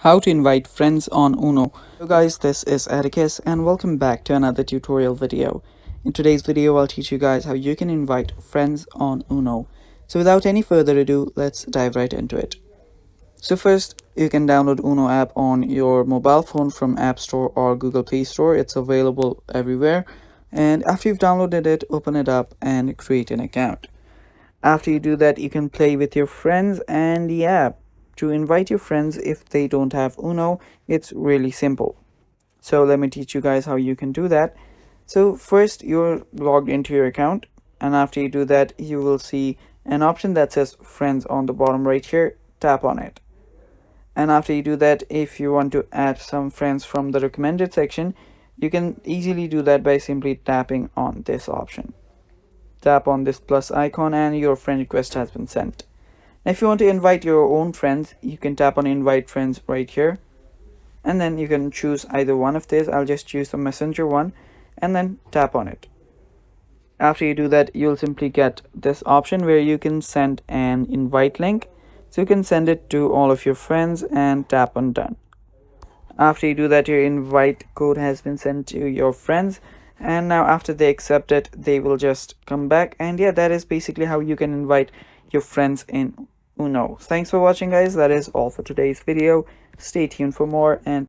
How to invite friends on Uno. Hello guys, this is Atticus and welcome back to another tutorial video. In today's video, I'll teach you guys how you can invite friends on Uno. So without any further ado, let's dive right into it. So first, you can download Uno app on your mobile phone from App Store or Google Play Store. It's available everywhere. And after you've downloaded it, open it up and create an account. After you do that, you can play with your friends, and yeah, to invite your friends if they don't have Uno, it's really simple. So let me teach you guys how you can do that. So first, you're logged into your account, and after you do that, you will see an option that says friends on the bottom right here. Tap on it. And after you do that, if you want to add some friends from the recommended section, you can easily do that by simply tapping on this option. Tap on this plus icon and your friend request has been sent. Now, if you want to invite your own friends, you can tap on invite friends right here, and then you can choose either one of these. I'll just choose the messenger one and then tap on it. After you do that, you'll simply get this option where you can send an invite link. So you can send it to all of your friends and tap on done. After you do that, your invite code has been sent to your friends, and now after they accept it, they will just come back. And yeah, that is basically how you can invite your friends in Uno. Thanks for watching guys. That is all for today's video. Stay tuned for more, and